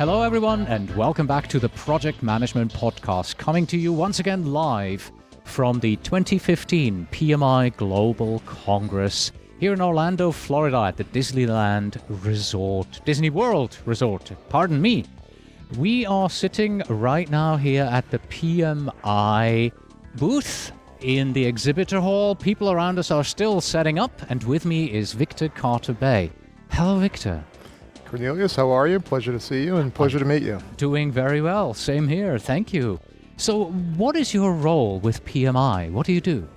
Hello, everyone, and welcome back to the Project Management Podcast, coming to you once again live from the 2015 PMI Global Congress here in Orlando, Florida at the Disney World Resort, pardon me. We are sitting right now here at the PMI booth in the exhibitor hall. People around us are still setting up, and with me is Victor Carter-Bey. Hello, Victor. Cornelius, how are you? Pleasure to see you and pleasure to meet you. Doing very well. Same here. Thank you. So what is your role with PMI? What do you do?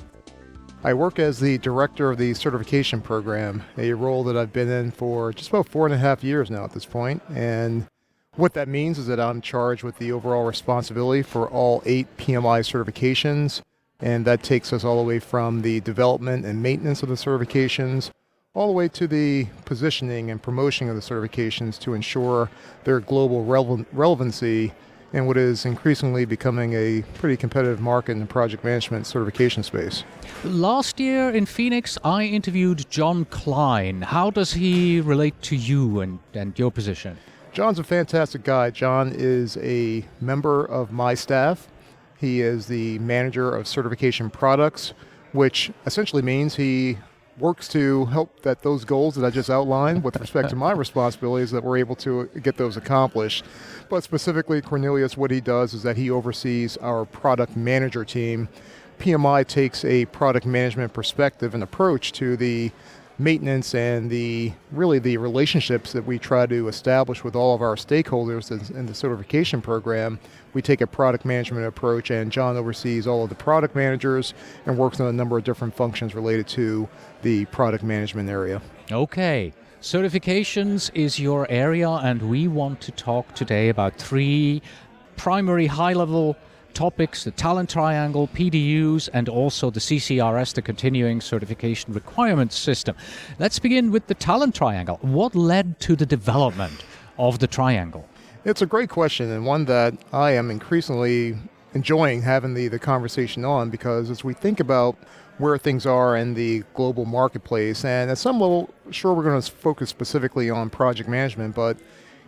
I work as the director of the certification program, a role that I've been in for just about 4.5 years now at this point. And what that means is that I'm charged with the overall responsibility for all 8 PMI certifications. And that takes us all the way from the development and maintenance of the certifications all the way to the positioning and promotion of the certifications to ensure their global relevancy in what is increasingly becoming a pretty competitive market in the project management certification space. Last year in Phoenix, I interviewed John Klein. How does he relate to you and your position? John's a fantastic guy. John is a member of my staff. He is the manager of certification products, which essentially means he works to help that those goals that I just outlined with respect to my responsibilities, that we're able to get those accomplished. But specifically, Cornelius, what he does is that he oversees our product manager team. PMI takes a product management perspective and approach to the maintenance and the relationships that we try to establish with all of our stakeholders in the certification program. We take a product management approach, and John oversees all of the product managers and works on a number of different functions related to the product management area. Okay. Certifications is your area, and we want to talk today about 3 primary high-level topics: the talent triangle, PDUs, and also the CCRS, the continuing certification requirements system. Let's begin with the talent triangle. What led to the development of the triangle? It's a great question, and one that I am increasingly enjoying having the conversation on, because as we think about where things are in the global marketplace, and at some level, sure, we're going to focus specifically on project management, but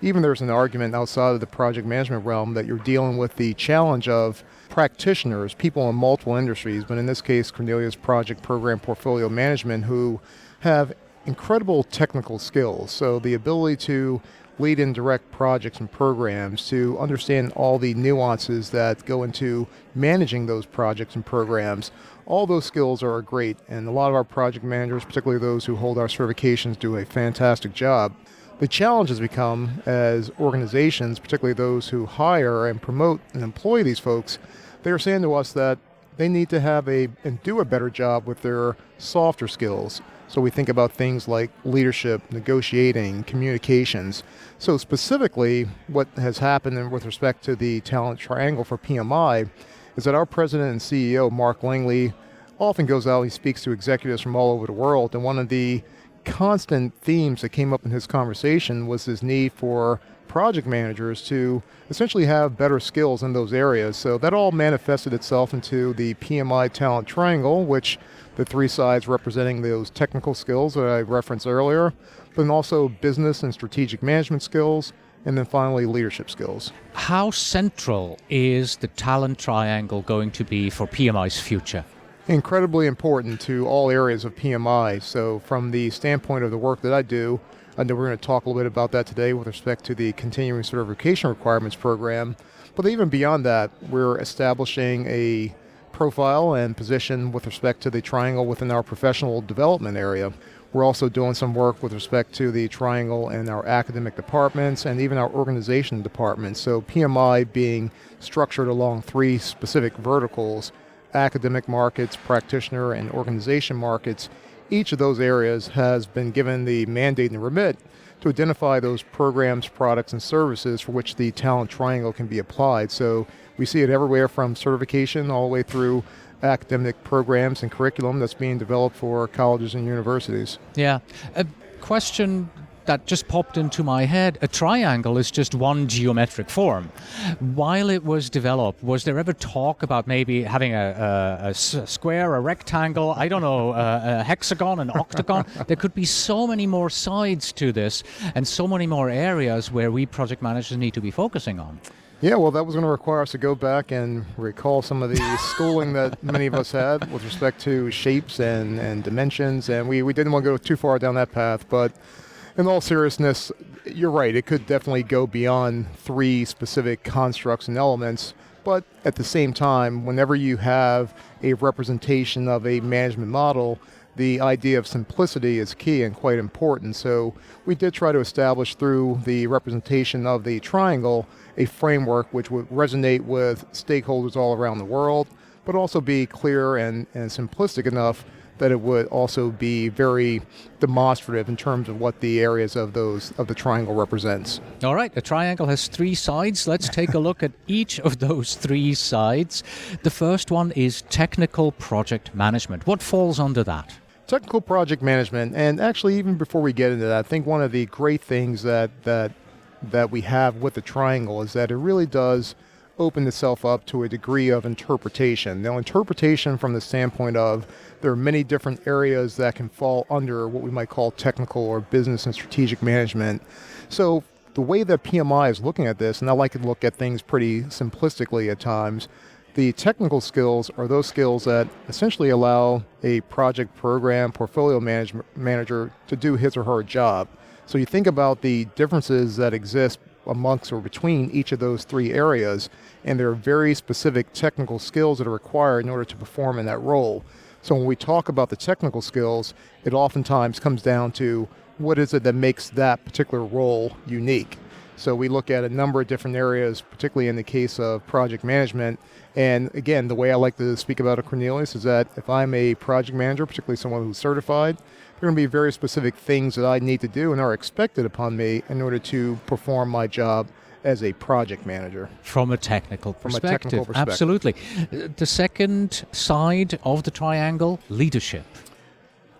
even there's an argument outside of the project management realm that you're dealing with the challenge of practitioners, people in multiple industries, but in this case, Cornelius Project Program Portfolio Management, who have incredible technical skills. So the ability to lead and direct projects and programs, to understand all the nuances that go into managing those projects and programs, all those skills are great. And a lot of our project managers, particularly those who hold our certifications, do a fantastic job. The challenge has become, as organizations, particularly those who hire and promote and employ these folks, they are saying to us that they need to have and do a better job with their softer skills. So we think about things like leadership, negotiating, communications. So specifically, what has happened with respect to the talent triangle for PMI is that our president and CEO, Mark Langley, often goes out and he speaks to executives from all over the world, and one of the constant themes that came up in his conversation was this need for project managers to essentially have better skills in those areas. So that all manifested itself into the PMI talent triangle, which the 3 sides representing those technical skills that I referenced earlier, but then also business and strategic management skills, and then finally leadership skills. How central is the talent triangle going to be for PMI's future? Incredibly important to all areas of PMI. So from the standpoint of the work that I know we're going to talk a little bit about that today with respect to the continuing certification requirements program. But even beyond that, we're establishing a profile and position with respect to the triangle within our professional development area. We're also doing some work with respect to the triangle in our academic departments and even our organization departments. So PMI being structured along 3 specific verticals: academic markets, practitioner, and organization markets. Each of those areas has been given the mandate and remit to identify those programs, products, and services for which the talent triangle can be applied. So we see it everywhere from certification all the way through academic programs and curriculum that's being developed for colleges and universities. Yeah. A question that just popped into my head. A triangle is just one geometric form. While it was developed, was there ever talk about maybe having a square, a rectangle, I don't know, a hexagon, an octagon? There could be so many more sides to this and so many more areas where we project managers need to be focusing on. Yeah, well, that was going to require us to go back and recall some of the schooling that many of us had with respect to shapes and dimensions, and we didn't want to go too far down that path, but in all seriousness, you're right, it could definitely go beyond 3 specific constructs and elements, but at the same time, whenever you have a representation of a management model, the idea of simplicity is key and quite important. So we did try to establish through the representation of the triangle a framework which would resonate with stakeholders all around the world, but also be clear and simplistic enough that it would also be very demonstrative in terms of what the areas of the triangle represents. All right, a triangle has 3 sides. Let's take a look at each of those 3 sides. The first one is technical project management. What falls under that? Technical project management, and actually even before we get into that, I think one of the great things that we have with the triangle is that it really does open itself up to a degree of interpretation. Now, interpretation from the standpoint of there are many different areas that can fall under what we might call technical or business and strategic management. So the way that PMI is looking at this, and I like to look at things pretty simplistically at times, the technical skills are those skills that essentially allow a project program portfolio manager to do his or her job. So you think about the differences that exist amongst or between each of those 3 areas, and there are very specific technical skills that are required in order to perform in that role. So when we talk about the technical skills, it oftentimes comes down to what is it that makes that particular role unique. So we look at a number of different areas, particularly in the case of project management. And again, the way I like to speak about it, Cornelius, is that if I'm a project manager, particularly someone who's certified, there are going to be very specific things that I need to do and are expected upon me in order to perform my job as a project manager. From a technical perspective. Absolutely. The second side of the triangle, leadership.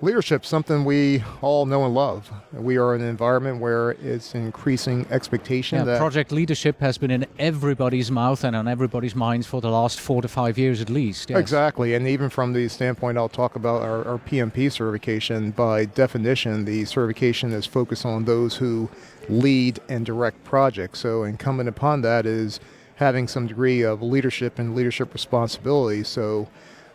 Leadership, something we all know and love. We are in an environment where it's increasing expectation. Yeah, project leadership has been in everybody's mouth and on everybody's minds for the last 4 to 5 years at least. Yes. Exactly, and even from the standpoint, I'll talk about our PMP certification. By definition, the certification is focused on those who lead and direct projects. So incumbent upon that is having some degree of leadership and leadership responsibility. So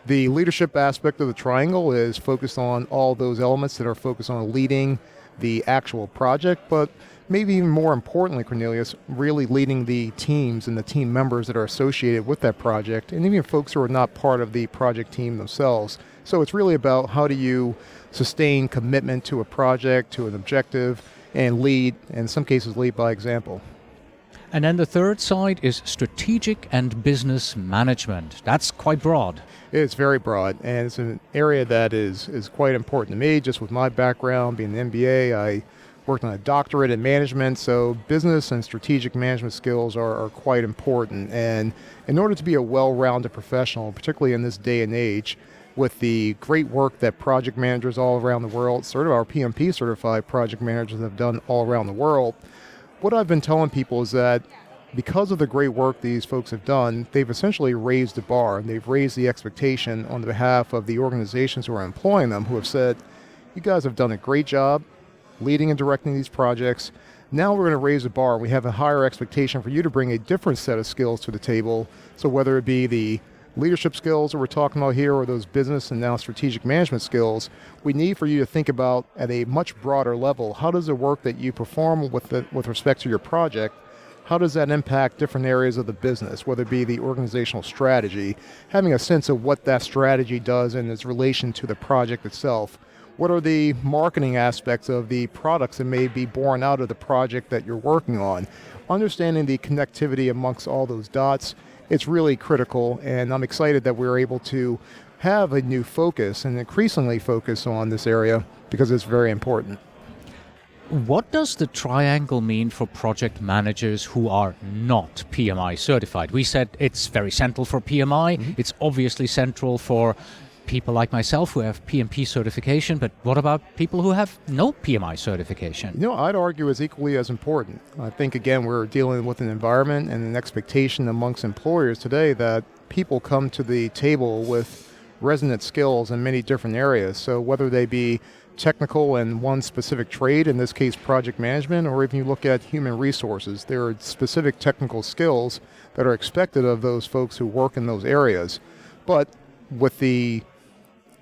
the leadership aspect of the triangle is focused on all those elements that are focused on leading the actual project, but maybe even more importantly, Cornelius, really leading the teams and the team members that are associated with that project, and even folks who are not part of the project team themselves. So it's really about how do you sustain commitment to a project, to an objective, and lead, in some cases lead by example. And then the third side is strategic and business management. That's quite broad. It's very broad, and it's an area that is quite important to me. Just with my background, being an MBA, I worked on a doctorate in management, so business and strategic management skills are quite important. And in order to be a well-rounded professional, particularly in this day and age, with the great work that project managers all around the world, sort of our PMP certified project managers have done all around the world, what I've been telling people is that because of the great work these folks have done, they've essentially raised the bar and they've raised the expectation on behalf of the organizations who are employing them, who have said, you guys have done a great job leading and directing these projects. Now we're going to raise the bar. We have a higher expectation for you to bring a different set of skills to the table. So whether it be the leadership skills that we're talking about here or those business and now strategic management skills, we need for you to think about at a much broader level, how does the work that you perform with respect to your project, how does that impact different areas of the business, whether it be the organizational strategy, having a sense of what that strategy does in its relation to the project itself. What are the marketing aspects of the products that may be born out of the project that you're working on? Understanding the connectivity amongst all those dots, it's really critical, and I'm excited that we're able to have a new focus and increasingly focus on this area because it's very important. What does the triangle mean for project managers who are not PMI certified? We said it's very central for PMI. Mm-hmm. It's obviously central for people like myself who have PMP certification, but what about people who have no PMI certification? I'd argue is equally as important. I think, again, we're dealing with an environment and an expectation amongst employers today that people come to the table with resonant skills in many different areas. So whether they be technical in one specific trade, in this case project management, or even you look at human resources, there are specific technical skills that are expected of those folks who work in those areas. But with the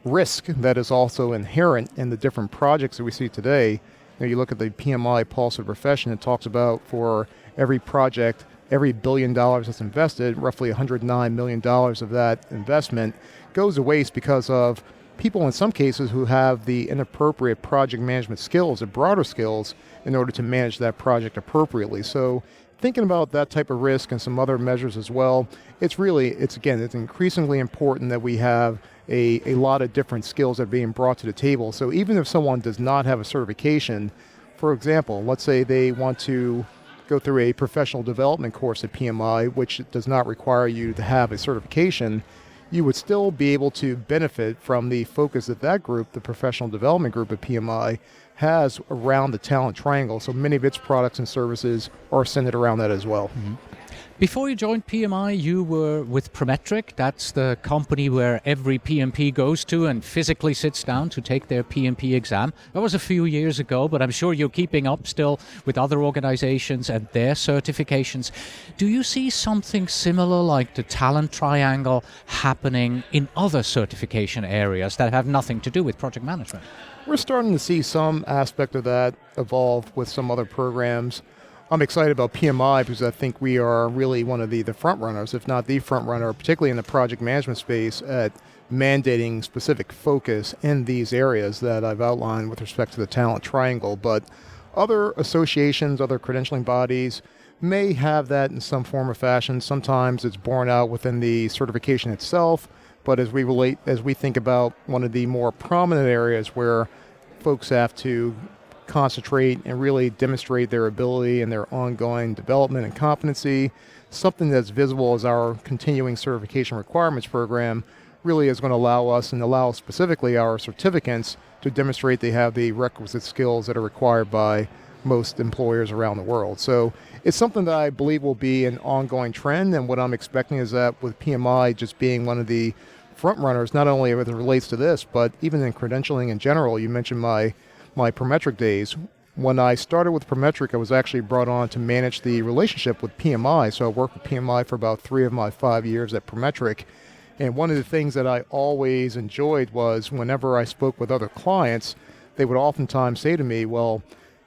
risk that is also inherent in the different projects that we see today, you look at the PMI Pulse of Profession, it talks about for every project, every $1 billion that's invested, roughly $109 million of that investment goes to waste because of people in some cases who have the inappropriate project management skills or broader skills in order to manage that project appropriately. So thinking about that type of risk and some other measures as well, it's increasingly important that we have a lot of different skills that are being brought to the table. So even if someone does not have a certification, for example, let's say they want to go through a professional development course at PMI, which does not require you to have a certification, you would still be able to benefit from the focus that group, the professional development group at PMI, has around the talent triangle. So many of its products and services are centered around that as well. Mm-hmm. Before you joined PMI, you were with Prometric. That's the company where every PMP goes to and physically sits down to take their PMP exam. That was a few years ago, but I'm sure you're keeping up still with other organizations and their certifications. Do you see something similar like the talent triangle happening in other certification areas that have nothing to do with project management? We're starting to see some aspect of that evolve with some other programs. I'm excited about PMI because I think we are really one of the front runners, if not the front runner, particularly in the project management space, at mandating specific focus in these areas that I've outlined with respect to the talent triangle. But other associations, other credentialing bodies may have that in some form or fashion. Sometimes it's borne out within the certification itself, but as we think about one of the more prominent areas where folks have to concentrate and really demonstrate their ability and their ongoing development and competency, something that's visible as our continuing certification requirements program really is going to allow us and allow specifically our certificants to demonstrate they have the requisite skills that are required by most employers around the world. So it's something that I believe will be an ongoing trend, and what I'm expecting is that with PMI just being one of the front runners, not only as it relates to this, but even in credentialing in general. You mentioned my Prometric days. When I started with Prometric, I was actually brought on to manage the relationship with PMI. So I worked with PMI for about 3 of my 5 years at Prometric. And one of the things that I always enjoyed was whenever I spoke with other clients, they would oftentimes say to me, well,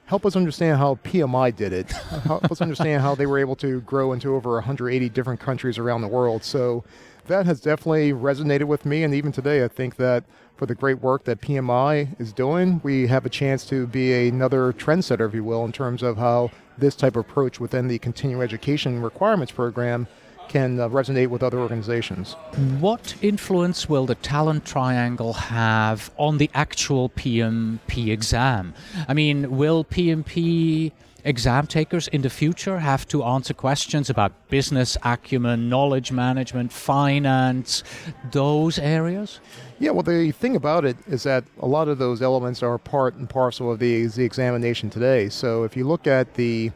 help us understand how PMI did it. Help us understand how they were able to grow into over 180 different countries around the world. So that has definitely resonated with me. And even today, I think that for the great work that PMI is doing, we have a chance to be another trendsetter, if you will, in terms of how this type of approach within the continuing education requirements program can resonate with other organizations. What influence will the talent triangle have on the actual PMP exam? I mean, will PMP exam takers in the future have to answer questions about business acumen, knowledge management, finance, those areas? Yeah, well, the thing about it is that a lot of those elements are part and parcel of the examination today. So if you look at the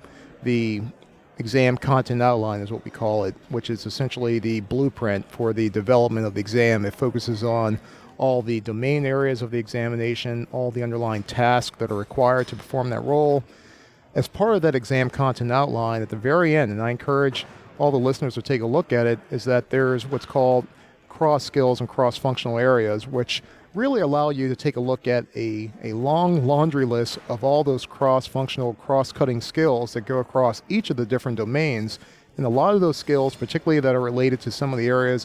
exam content outline is what we call it, which is essentially the blueprint for the development of the exam. It focuses on all the domain areas of the examination, all the underlying tasks that are required to perform that role. As part of that exam content outline, at the very end, and I encourage all the listeners to take a look at it, is that there's what's called cross-skills and cross-functional areas, which really allow you to take a look at a long laundry list of all those cross-functional, cross-cutting skills that go across each of the different domains. And a lot of those skills, particularly that are related to some of the areas,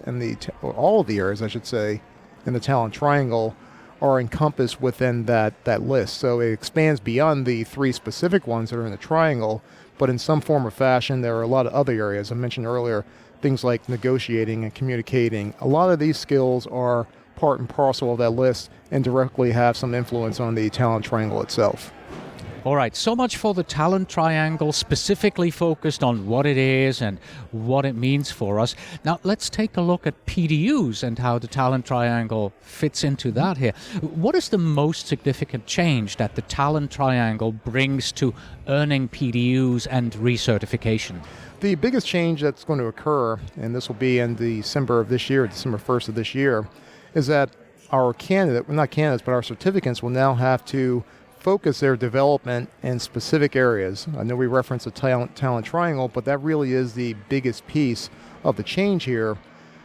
or all of the areas, I should say, in the talent triangle, are encompassed within that list. So it expands beyond the 3 specific ones that are in the triangle, but in some form or fashion, there are a lot of other areas. I mentioned earlier, things like negotiating and communicating. A lot of these skills are part and parcel of that list and directly have some influence on the talent triangle itself. All right, so much for the talent triangle, specifically focused on what it is and what it means for us. Now, let's take a look at PDUs and how the talent triangle fits into that here. What is the most significant change that the talent triangle brings to earning PDUs and recertification? The biggest change that's going to occur, and this will be in December of this year, December 1st of this year, is that our our certificants will now have to focus their development in specific areas. I know we referenced the talent triangle, but that really is the biggest piece of the change here.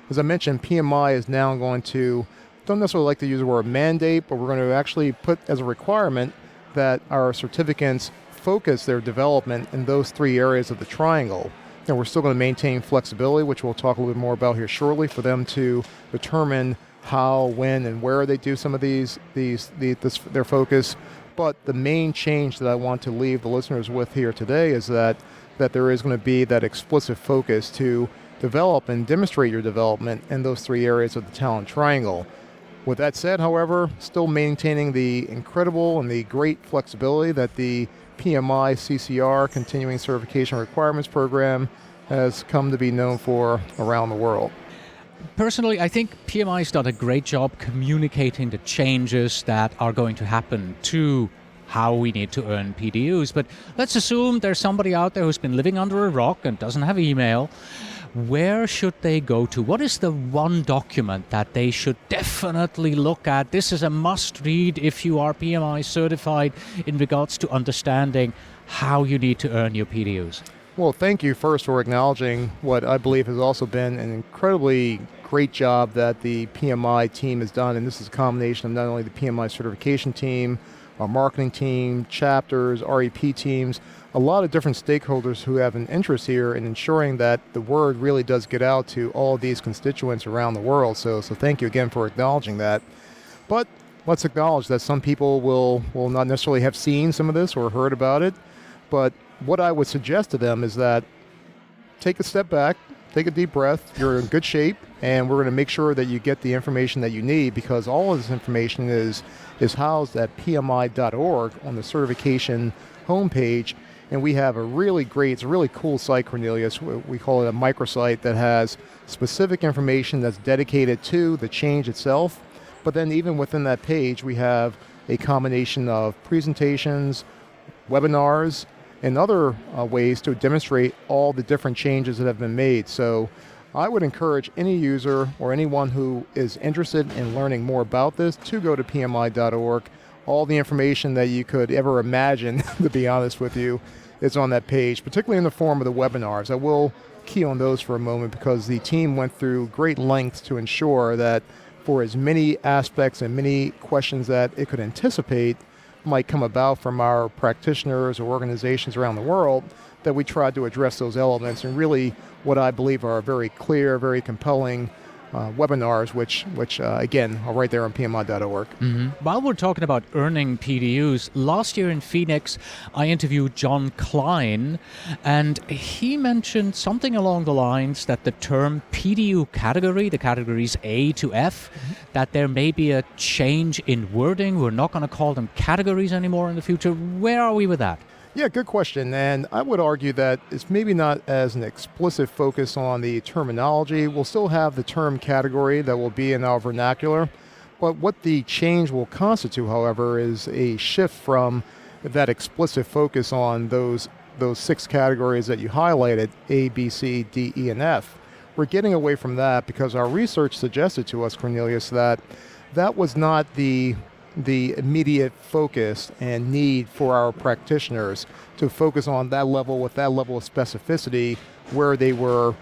As I mentioned, PMI is now going to, don't necessarily like to use the word mandate, but we're going to actually put as a requirement that our certificants focus their development in those three areas of the triangle. And we're still going to maintain flexibility, which we'll talk a little bit more about here shortly, for them to determine how, when, and where they do some of their focus. But the main change that I want to leave the listeners with here today is that there is going to be that explicit focus to develop and demonstrate your development in those three areas of the talent triangle. With that said, however, still maintaining the incredible and the great flexibility that the PMI CCR Continuing Certification Requirements Program has come to be known for around the world. Personally, I think PMI's done a great job communicating the changes that are going to happen to how we need to earn PDUs. But let's assume there's somebody out there who's been living under a rock and doesn't have email. Where should they go to? What is the one document that they should definitely look at? This is a must-read if you are PMI certified in regards to understanding how you need to earn your PDUs. Well, thank you first for acknowledging what I believe has also been an incredibly great job that the PMI team has done. And this is a combination of not only the PMI certification team, our marketing team, chapters, REP teams, a lot of different stakeholders who have an interest here in ensuring that the word really does get out to all of these constituents around the world. So thank you again for acknowledging that. But let's acknowledge that some people will not necessarily have seen some of this or heard about it. But what I would suggest to them is that take a step back, take a deep breath, you're in good shape, and we're going to make sure that you get the information that you need, because all of this information is housed at pmi.org on the certification homepage. And we have it's a really cool site, Cornelius. We call it a microsite that has specific information that's dedicated to the change itself. But then even within that page, we have a combination of presentations, webinars, and other ways to demonstrate all the different changes that have been made. So I would encourage any user or anyone who is interested in learning more about this to go to pmi.org. All the information that you could ever imagine, to be honest with you, is on that page, particularly in the form of the webinars. I will key on those for a moment because the team went through great lengths to ensure that for as many aspects and many questions that it could anticipate might come about from our practitioners or organizations around the world, that we tried to address those elements and really what I believe are very clear, very compelling webinars, which again, are right there on pmi.org. Mm-hmm. While we're talking about earning PDUs, last year in Phoenix, I interviewed John Klein, and he mentioned something along the lines that the term PDU category, the categories A to F, that there may be a change in wording. We're not going to call them categories anymore in the future. Where are we with that? Yeah, good question. And I would argue that it's maybe not as an explicit focus on the terminology. We'll still have the term category that will be in our vernacular. But what the change will constitute, however, is a shift from that explicit focus on those 6 categories that you highlighted, A, B, C, D, E, and F. We're getting away from that because our research suggested to us, Cornelius, that was not the immediate focus and need for our practitioners to focus on that level with that level of specificity where they were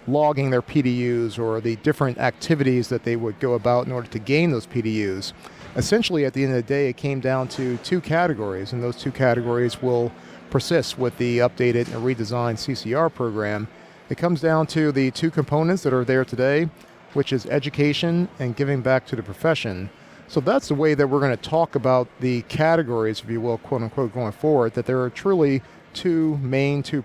logging their PDUs or the different activities that they would go about in order to gain those PDUs. Essentially, at the end of the day, it came down to 2 categories, and those 2 categories will persist with the updated and redesigned CCR program. It comes down to the 2 components that are there today, which is education and giving back to the profession. So that's the way that we're going to talk about the categories, if you will, quote unquote, going forward, that there are truly 2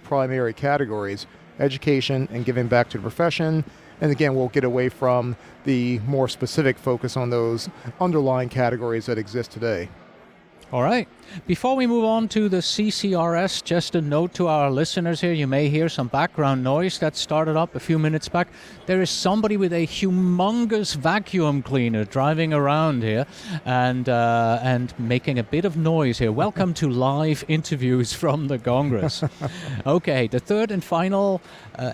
primary categories, education and giving back to the profession. And again, we'll get away from the more specific focus on those underlying categories that exist today. All right. Before we move on to the CCRS, just a note to our listeners here. You may hear some background noise that started up a few minutes back. There is somebody with a humongous vacuum cleaner driving around here and making a bit of noise here. Welcome to live interviews from the Congress. Okay, the third and final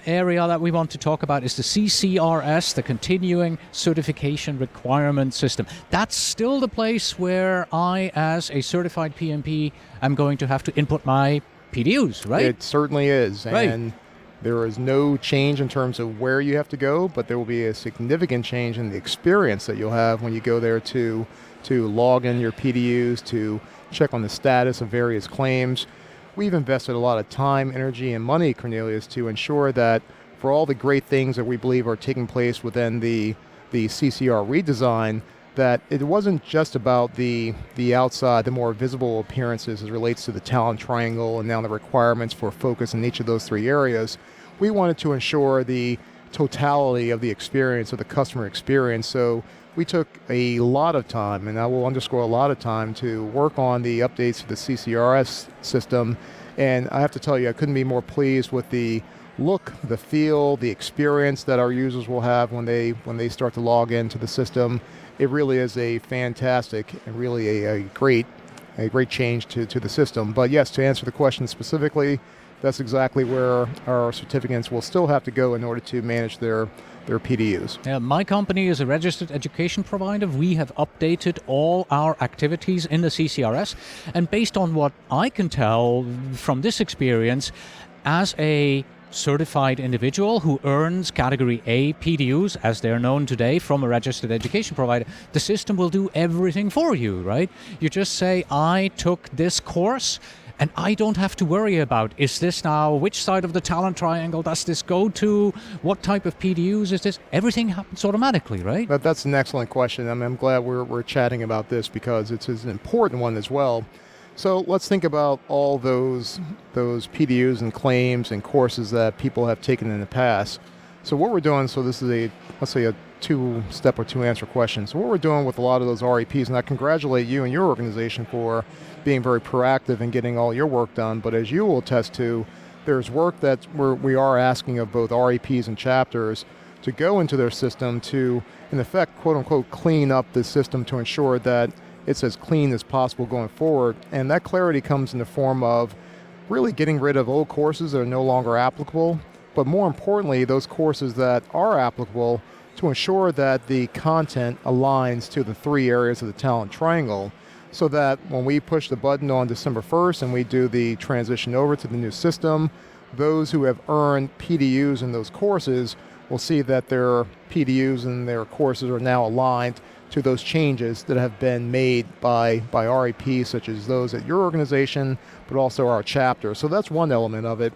area that we want to talk about is the CCRS, the Continuing Certification Requirement System. That's still the place where I, as a certified PMP, I'm going to have to input my PDUs, right? It certainly is. Right. And there is no change in terms of where you have to go, but there will be a significant change in the experience that you'll have when you go there to log in your PDUs, to check on the status of various claims. We've invested a lot of time, energy, and money, Cornelius, to ensure that for all the great things that we believe are taking place within the CCR redesign, that it wasn't just about the outside, the more visible appearances as it relates to the talent triangle and now the requirements for focus in each of those three areas. We wanted to ensure the totality of the experience, of the customer experience. So we took a lot of time, and I will underscore a lot of time, to work on the updates to the CCRS system. And I have to tell you, I couldn't be more pleased with the look, the feel, the experience that our users will have when they start to log into the system. It really is a fantastic and really a great change to the system. But yes, to answer the question specifically, that's exactly where our certificates will still have to go in order to manage their PDUs. Yeah, my company is a registered education provider. We have updated all our activities in the CCRS. And based on what I can tell from this experience, as a certified individual who earns Category A PDUs, as they're known today, from a registered education provider, the system will do everything for you, right? You just say, I took this course, and I don't have to worry about, is this now, which side of the talent triangle does this go to? What type of PDUs is this? Everything happens automatically, right? That's an excellent question. I'm glad we're chatting about this because it's an important one as well. So let's think about all those PDUs and claims and courses that people have taken in the past. So what we're doing, so this is let's say a two-step or two-answer question. So what we're doing with a lot of those REPs, and I congratulate you and your organization for being very proactive in getting all your work done, but as you will attest to, there's work that we are asking of both REPs and chapters to go into their system to, in effect, quote-unquote, clean up the system to ensure that it's as clean as possible going forward. And that clarity comes in the form of really getting rid of old courses that are no longer applicable, but more importantly, those courses that are applicable to ensure that the content aligns to the three areas of the talent triangle, so that when we push the button on December 1st and we do the transition over to the new system, those who have earned PDUs in those courses will see that their PDUs and their courses are now aligned to those changes that have been made by REPs, such as those at your organization, but also our chapter. So that's one element of it.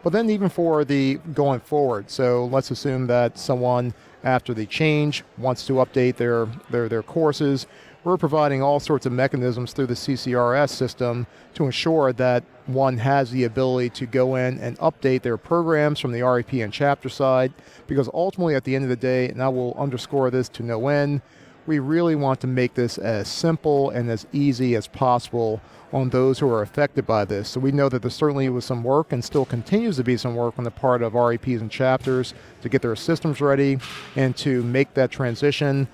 But then even for the going forward, so let's assume that someone after the change wants to update their courses. We're providing all sorts of mechanisms through the CCRS system to ensure that one has the ability to go in and update their programs from the REP and chapter side, because ultimately at the end of the day, and I will underscore this to no end, we really want to make this as simple and as easy as possible on those who are affected by this. So we know that there certainly was some work and still continues to be some work on the part of REPs and chapters to get their systems ready and to make that transition.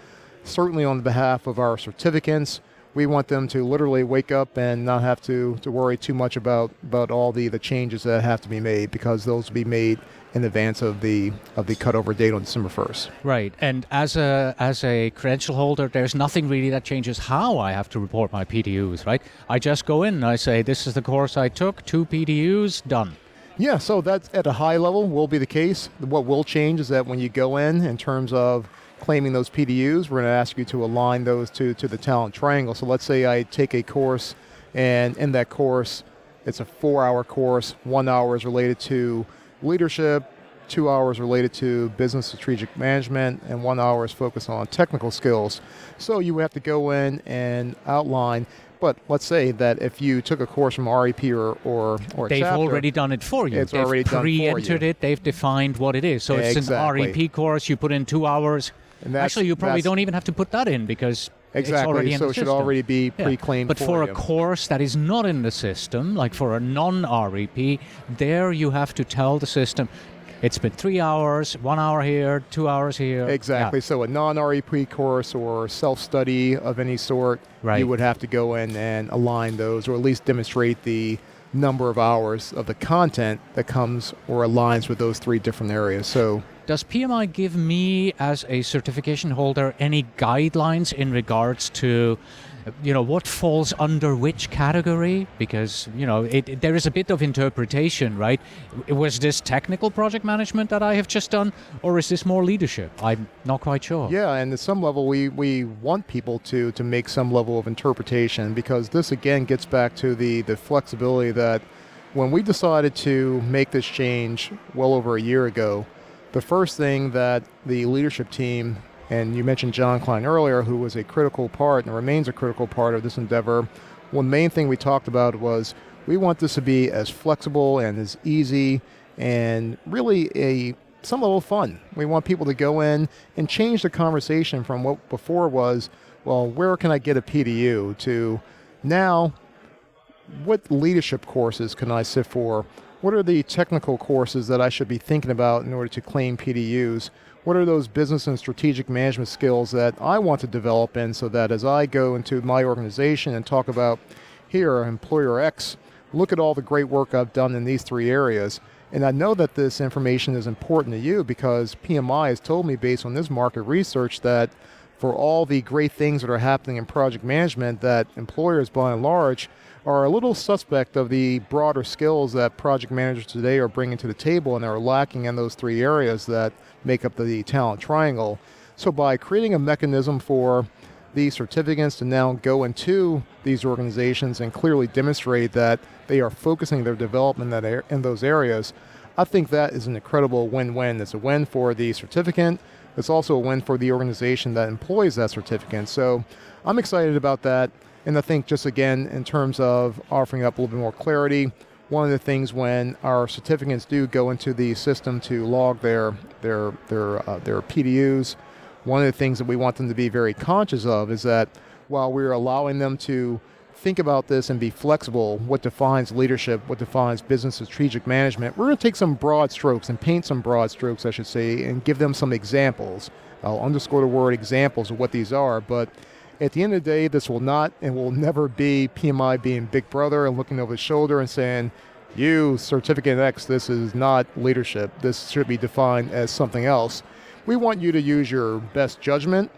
Certainly on behalf of our certificants, we want them to literally wake up and not have to worry too much about all the changes that have to be made, because those will be made in advance of the cutover date on December 1st. Right, and as a credential holder, there's nothing really that changes how I have to report my PDUs, right? I just go in and I say, this is the course I took, 2 PDUs, done. Yeah, so that's at a high level will be the case. What will change is that when you go in terms of claiming those PDUs, we're going to ask you to align those to the talent triangle. So let's say I take a course, and in that course, it's a 4-hour course. 1 hour is related to leadership, 2 hours related to business strategic management, and 1 hour is focused on technical skills. So you have to go in and outline. But let's say that if you took a course from REP or they've chapter, already done it for you. It's They've already done for you. pre-entered it. They've defined what it is. So it's Exactly. an REP course. You put in 2 hours. And Actually, you probably don't even have to put that in, because It's already Exactly. in So the it should system. already be Yeah. pre-claimed But for a you. course that is not in the system, like for a non-REP, there you have to tell the system, it's been 3 hours, 1 hour here, 2 hours here. Exactly. Yeah. So a non-REP course or self-study of any sort, Right. you would have to go in and align those, or at least demonstrate the number of hours of the content that comes or aligns with those three different areas. So Does PMI give me, as a certification holder, any guidelines in regards to, what falls under which category? Because, there is a bit of interpretation, right? Was this technical project management that I have just done, or is this more leadership? I'm not quite sure. yeah, and at some level, we want people to make some level of interpretation, because this again gets back to the flexibility that when we decided to make this change well over a year ago, the first thing that the leadership team, and you mentioned John Klein earlier, who was a critical part and remains a critical part of this endeavor, one main thing we talked about was we want this to be as flexible and as easy and really some level of fun. We want people to go in and change the conversation from what before was, well, where can I get a PDU, to now, what leadership courses can I sit for? What are the technical courses that I should be thinking about in order to claim PDUs? What are those business and strategic management skills that I want to develop in, so that as I go into my organization and talk about, here, employer X, look at all the great work I've done in these three areas. And I know that this information is important to you, because PMI has told me, based on this market research, that for all the great things that are happening in project management, that employers by and large are a little suspect of the broader skills that project managers today are bringing to the table, and are lacking in those three areas that make up the talent triangle. So by creating a mechanism for these certificates to now go into these organizations and clearly demonstrate that they are focusing their development in those areas, I think that is an incredible win-win. It's a win for the certificant. It's also a win for the organization that employs that certificate. So I'm excited about that. And I think, just again, in terms of offering up a little bit more clarity, one of the things when our certificates do go into the system to log their PDUs, one of the things that we want them to be very conscious of is that while we're allowing them to think about this and be flexible, what defines leadership, what defines business strategic management, we're going to take some broad strokes and paint some broad strokes, I should say, and give them some examples. I'll underscore the word examples of what these are, but at the end of the day, this will not and will never be PMI being big brother and looking over the shoulder and saying, you, certificate X, this is not leadership. This should be defined as something else. We want you to use your best judgment.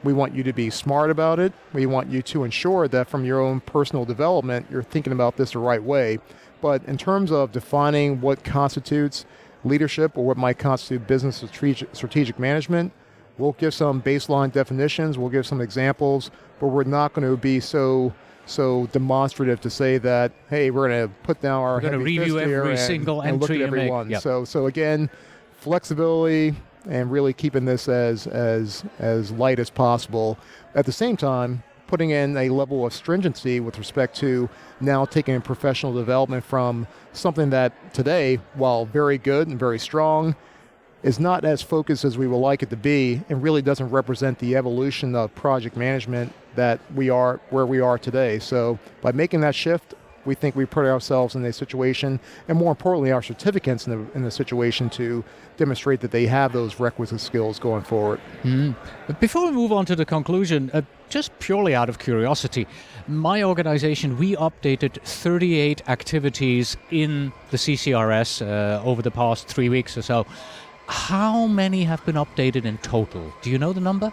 We want you to be smart about it. We want you to ensure that from your own personal development, you're thinking about this the right way. But in terms of defining what constitutes leadership or what might constitute business strategic management, we'll give some baseline definitions, we'll give some examples, but we're not going to be so demonstrative to say that, hey, we're going to put down our We're going to heavy review fist here every single and look entry at you make. everyone. Yep. So again, flexibility and really keeping this as light as possible. At the same time, putting in a level of stringency with respect to now taking professional development from something that today, while very good and very strong, is not as focused as we would like it to be, and really doesn't represent the evolution of project management that we are where we are today. So by making that shift, we think we put ourselves in a situation, and more importantly, our certificates in a situation to demonstrate that they have those requisite skills going forward. But before we move on to the conclusion, just purely out of curiosity, my organization, we updated 38 activities in the CCRS over the past 3 weeks or so. How many have been updated in total? Do you know the number?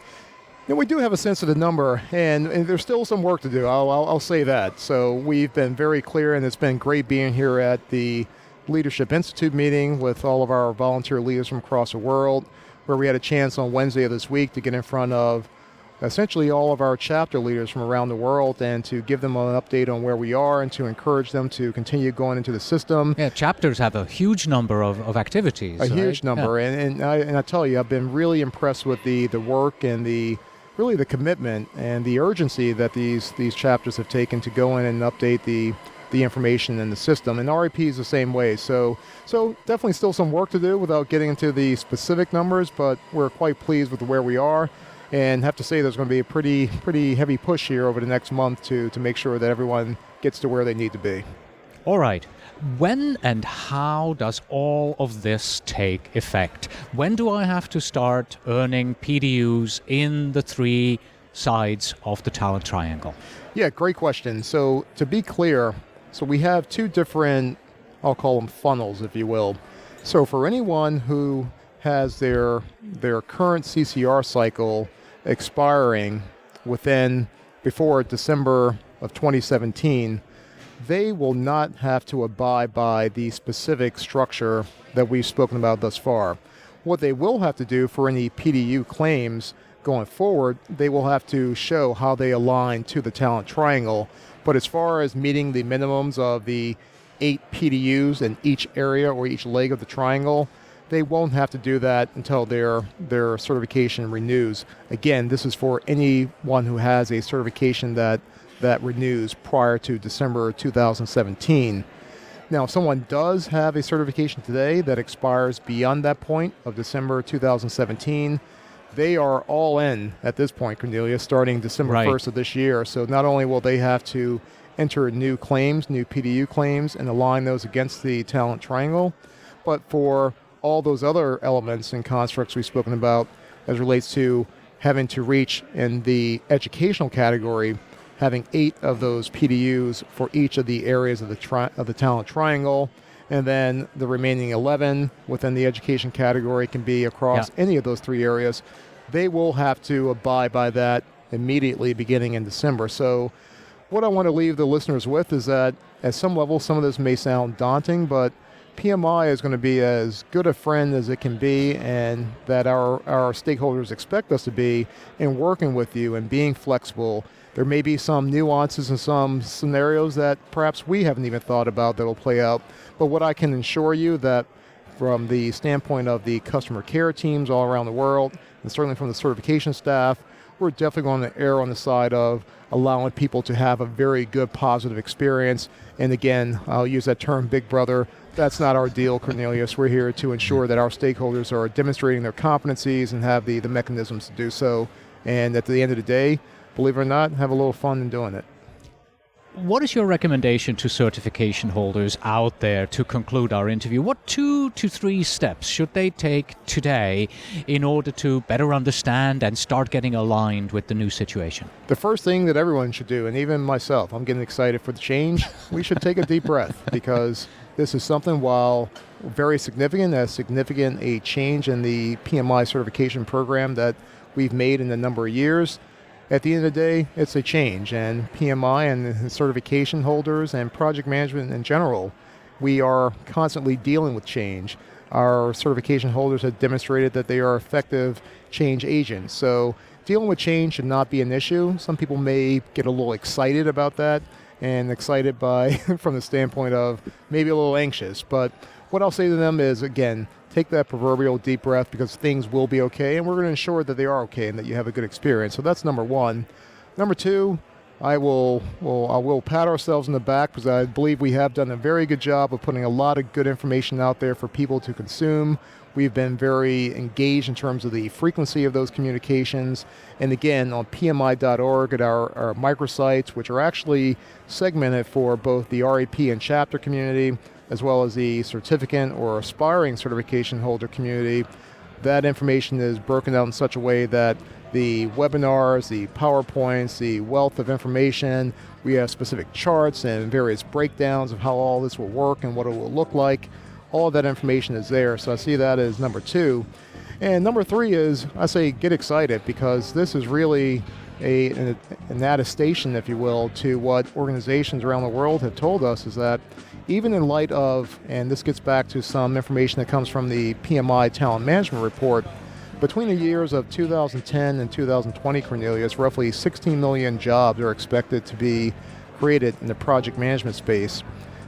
Yeah, we do have a sense of the number, and there's still some work to do. I'll say that. So we've been very clear, and it's been great being here at the Leadership Institute meeting with all of our volunteer leaders from across the world, where we had a chance on Wednesday of this week to get in front of essentially all of our chapter leaders from around the world and to give them an update on where we are and to encourage them to continue going into the system. Yeah, chapters have a huge number of activities. A huge number. Yeah. And I tell you, I've been really impressed with the work and the commitment and the urgency that these chapters have taken to go in and update the information in the system. And REP is the same way. So definitely still some work to do without getting into the specific numbers, but we're quite pleased with where we are. And have to say there's going to be a pretty heavy push here over the next month to make sure that everyone gets to where they need to be. All right. When and how does all of this take effect? When do I have to start earning PDUs in the three sides of the talent triangle? Yeah, great question. So to be clear, so we have two different, I'll call them funnels, if you will. So for anyone who has their current CCR cycle expiring before December of 2017, they will not have to abide by the specific structure that we've spoken about thus far. What they will have to do for any PDU claims going forward, they will have to show how they align to the talent triangle. But as far as meeting the minimums of the 8 PDUs in each area or each leg of the triangle, they won't have to do that until their certification renews. Again, this is for anyone who has a certification that renews prior to December 2017. Now, if someone does have a certification today that expires beyond that point of December 2017, they are all in at this point, Cornelius, starting December 1st of this year. So not only will they have to enter new claims, new PDU claims, and align those against the talent triangle, but for all those other elements and constructs we've spoken about as relates to having to reach in the educational category, having 8 of those PDUs for each of the areas of the talent triangle, and then the remaining 11 within the education category can be across any of those 3 areas. They will have to abide by that immediately beginning in December. So what I want to leave the listeners with is that at some level, some of this may sound daunting, but PMI is going to be as good a friend as it can be, and that our stakeholders expect us to be in working with you and being flexible. There may be some nuances and some scenarios that perhaps we haven't even thought about that will play out. But what I can assure you that from the standpoint of the customer care teams all around the world, and certainly from the certification staff, we're definitely going to err on the side of allowing people to have a very good positive experience. And again, I'll use that term big brother. That's not our deal, Cornelius. We're here to ensure that our stakeholders are demonstrating their competencies and have the mechanisms to do so. And at the end of the day, believe it or not, have a little fun in doing it. What is your recommendation to certification holders out there to conclude our interview? What 2 to 3 steps should they take today in order to better understand and start getting aligned with the new situation? The first thing that everyone should do, and even myself, I'm getting excited for the change, we should take a deep breath, because this is something, while very significant, as significant a change in the PMI certification program that we've made in a number of years. At the end of the day, it's a change, and PMI and certification holders and project management in general, we are constantly dealing with change. Our certification holders have demonstrated that they are effective change agents. So dealing with change should not be an issue. Some people may get a little excited about that, and excited by from the standpoint of maybe a little anxious. But what I'll say to them is, again, take that proverbial deep breath, because things will be okay, and we're going to ensure that they are okay and that you have a good experience. So that's number 1. Number 2, I will pat ourselves on the back, because I believe we have done a very good job of putting a lot of good information out there for people to consume. We've been very engaged in terms of the frequency of those communications. And again, on PMI.org at our microsites, which are actually segmented for both the RAP and chapter community, as well as the certificate or aspiring certification holder community, that information is broken out in such a way that the webinars, the PowerPoints, the wealth of information, we have specific charts and various breakdowns of how all this will work and what it will look like. All of that information is there, so I see that as number 2. And number 3 is, I say, get excited, because this is really an attestation, if you will, to what organizations around the world have told us, is that even in light of, and this gets back to some information that comes from the PMI Talent Management Report, between the years of 2010 and 2020, Cornelius, roughly 16 million jobs are expected to be created in the project management space.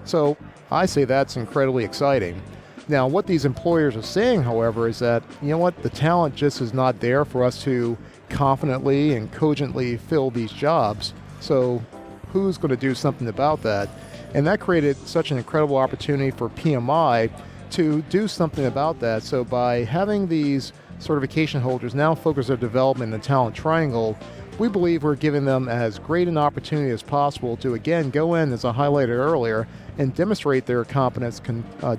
So I say that's incredibly exciting. Now, what these employers are saying, however, is that, you know what, the talent just is not there for us to confidently and cogently fill these jobs. So who's going to do something about that? And that created such an incredible opportunity for PMI to do something about that. So by having these certification holders now focus their development in the talent triangle, we believe we're giving them as great an opportunity as possible to, again, go in, as I highlighted earlier, and demonstrate their competence,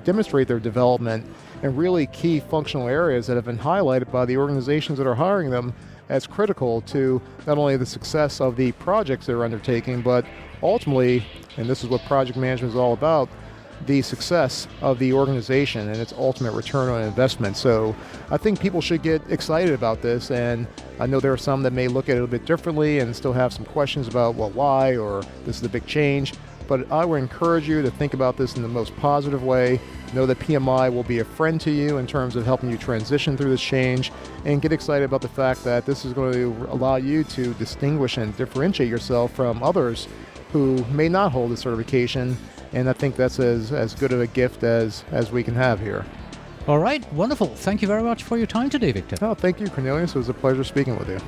demonstrate their development in really key functional areas that have been highlighted by the organizations that are hiring them as critical to not only the success of the projects they're undertaking, but ultimately, and this is what project management is all about, the success of the organization and its ultimate return on investment. So I think people should get excited about this, and I know there are some that may look at it a bit differently and still have some questions about, well, why, or this is a big change. But I would encourage you to think about this in the most positive way. Know that PMI will be a friend to you in terms of helping you transition through this change, and get excited about the fact that this is going to allow you to distinguish and differentiate yourself from others who may not hold the certification. And I think that's as good of a gift as we can have here. All right, wonderful. Thank you very much for your time today, Victor. Oh, thank you, Cornelius. It was a pleasure speaking with you.